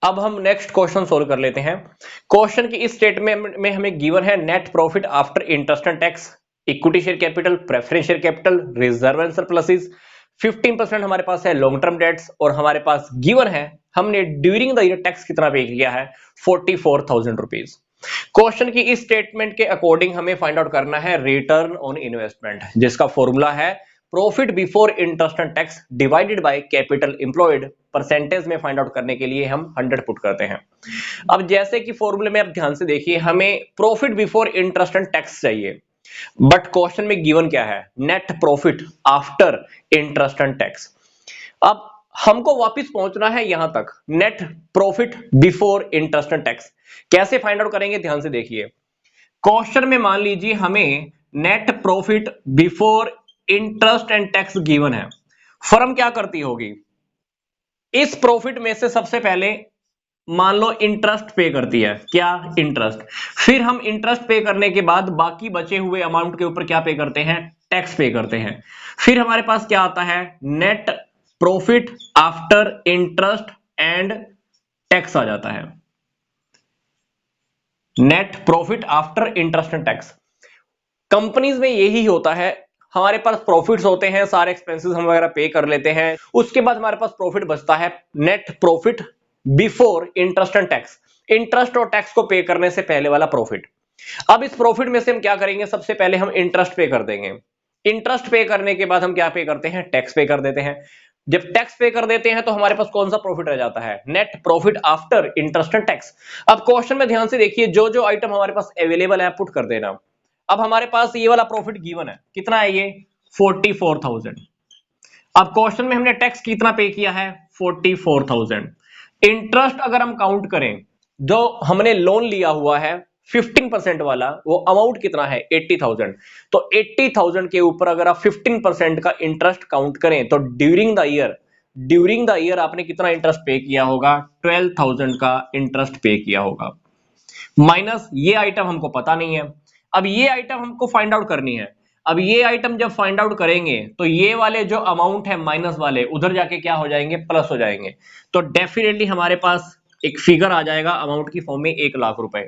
अब हम next question solve कर लेते हैं। क्वेश्चन की इस स्टेटमेंट में हमें गिवन है net profit after interest and tax, equity share capital, preference share capital, reserve and surpluses, 15% हमारे पास है लॉन्ग टर्म डेट्स, और हमारे पास गिवन है हमने ड्यूरिंग द ईयर टैक्स कितना पे किया है 44,000 रुपीज। क्वेश्चन की इस स्टेटमेंट के अकॉर्डिंग हमें फाइंड आउट करना है रिटर्न ऑन इन्वेस्टमेंट, जिसका फॉर्मूला है profit before interest and tax divided by capital employed. Percentage में फाइंड आउट करने के लिए हम 100 पुट करते हैं। अब जैसे कि फॉर्मूले में आप ध्यान से देखिए, हमें profit before interest and tax चाहिए, बट क्वेश्चन में गिवन क्या है, net profit after interest and tax. अब हमको वापस पहुंचना है यहां तक, net profit before interest and tax. कैसे फाइंड आउट करेंगे, ध्यान से देखिए। क्वेश्चन में मान लीजिए हमें net profit before interest and tax given है। फर्म क्या करती होगी, इस प्रॉफिट में से सबसे पहले मान लो इंटरेस्ट पे करती है, क्या, इंटरेस्ट। फिर हम इंटरेस्ट पे करने के बाद बाकी बचे हुए अमाउंट के ऊपर क्या पे करते हैं, टैक्स पे करते हैं। फिर हमारे पास क्या आता है, net profit after interest and tax आ जाता है, net profit after interest and tax. Companies में यही होता है, हमारे पास प्रॉफिट्स होते हैं, सारे एक्सपेंसेस हम वगैरह पे कर लेते हैं, उसके बाद हमारे पास प्रॉफिट बचता है, net profit before interest and tax, interest और टैक्स को पे करने से पहले वाला प्रॉफिट। अब इस प्रॉफिट में से हम क्या करेंगे, सबसे पहले हम इंटरेस्ट पे कर देंगे। इंटरेस्ट पे करने के बाद हम क्या पे करते हैं, टैक्स पे कर देते हैं। जब टैक्स पे कर देते हैं तो हमारे पास कौन सा प्रॉफिट रह जाता है, net profit after interest and tax. अब क्वेश्चन में ध्यान से देखिए, जो जो आइटम हमारे पास अवेलेबल है पुट कर देना। अब हमारे पास ये वाला प्रॉफिट गिवन है, कितना है ये 44,000। अब क्वेश्चन में हमने टैक्स कितना पे किया है 44,000। इंटरेस्ट अगर हम काउंट करें, जो हमने लोन लिया हुआ है 15% वाला, वो अमाउंट कितना है 80,000। तो 80,000 के ऊपर अगर आप 15% का इंटरेस्ट काउंट करें तो ड्यूरिंग द ईयर आपने कितना इंटरेस्ट पे किया होगा, 12,000 का इंटरेस्ट पे किया होगा। माइनस ये आइटम हमको पता नहीं है, अब ये आइटम हमको फाइंड आउट करनी है। अब ये आइटम जब फाइंड आउट करेंगे तो ये वाले जो अमाउंट है माइनस वाले उधर जाके क्या हो जाएंगे, प्लस हो जाएंगे। तो डेफिनेटली हमारे पास एक फिगर आ जाएगा अमाउंट की फॉर्म में 1,00,000 रुपए।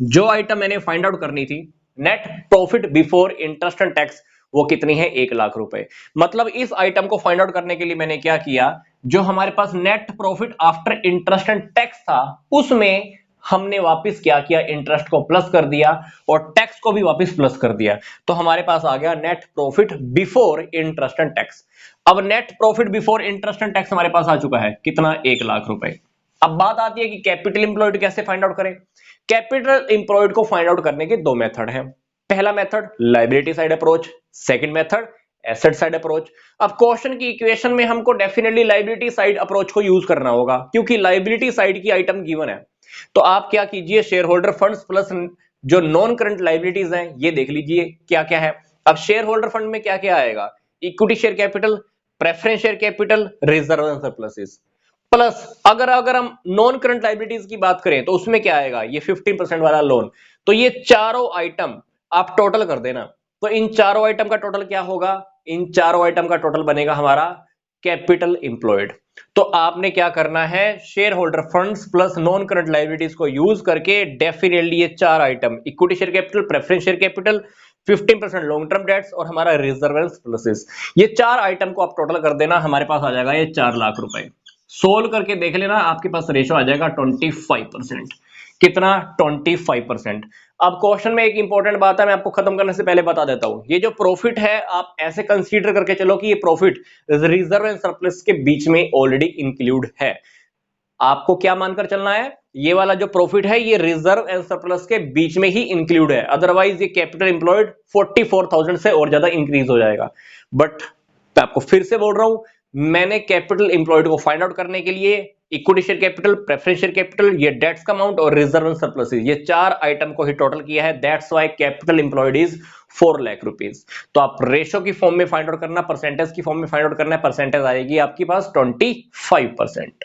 जो आइटम मैंने फाइंड आउट करनी थी, net profit before interest and tax, वो कितनी है 1,00,000 रुपए। मतलब इस आइटम को फाइंड आउट करने के लिए मैंने क्या किया, जो हमारे पास net profit after interest and tax था उसमें हमने वापस क्या किया, इंटरेस्ट को प्लस कर दिया और टैक्स को भी वापस प्लस कर दिया। तो हमारे पास आ गया net profit before interest and tax. अब net profit before interest and tax हमारे पास आ चुका है, कितना 1,00,000 रुपए। अब बात आती है कि कैपिटल एम्प्लॉयड कैसे फाइंड आउट करें। कैपिटल एम्प्लॉयड को फाइंड आउट करने के दो मेथड हैं। पहला method liability side approach, second method asset side approach. अब क्वेश्चन की इक्वेशन में हमको डेफिनेटली लायबिलिटी साइड अप्रोच को यूज करना होगा, क्योंकि लायबिलिटी साइड की आइटम गिवन है। तो आप क्या कीजिए, शेयर होल्डर फंड्स प्लस जो नॉन करंट लायबिलिटीज हैं ये देख लीजिए क्या क्या है। अब शेयर होल्डर फंड में क्या क्या आएगा, equity share capital, preference share capital, reserve and surpluses. Plus अगर हम नॉन करंट लायबिलिटीज की बात करें तो उसमें क्या आएगा, ये 15% वाला लोन। तो ये चारों आइटम आप टोटल कर देना। तो इन चारों आइटम का टोटल क्या होगा, इन चारों आइटम का टोटल बनेगा हमारा कैपिटल एम्प्लॉयड। तो आपने क्या करना है, share holder funds plus non current liabilities को यूज करके डेफिनेटली ये चार item, equity share capital, preference share capital, 15% long term debts और हमारा रिजर्व प्लसेस, ये चार आइटम को आप टोटल कर देना, हमारे पास आ जाएगा ये 4,00,000 रुपए। सोल्व करके देख लेना, आपके पास रेशो आ जाएगा 25%। कितना, 25%। अब क्वेश्चन में एक इंपॉर्टेंट बात है, मैं आपको खत्म करने से पहले बता देता हूं। ये जो प्रॉफिट है आप ऐसे कंसीडर करके चलो कि ये प्रॉफिट रिजर्व एंड सरप्लस के बीच में ऑलरेडी इंक्लूड है। आपको क्या मानकर चलना है, ये वाला जो प्रॉफिट है ये रिजर्व एंड सरप्लस के बीच में ही इंक्लूड है, अदरवाइज ये कैपिटल एम्प्लॉयड 44,000 से और ज्यादा इंक्रीज हो जाएगा। बट मैं आपको फिर से बोल रहा हूं, मैंने कैपिटल एम्प्लॉयड को फाइंड आउट करने के लिए equity share capital, preference share capital, ये डेट्स का अमाउंट और रिजर्व एंड सरप्लस, ये चार आइटम को ही टोटल किया है। That's why capital employed is 4,00,000 rupees. तो आप रेशो की फॉर्म में फाइंड आउट करना, परसेंटेज की फॉर्म में फाइंड आउट करना है, परसेंटेज आएगी आपके पास 25%।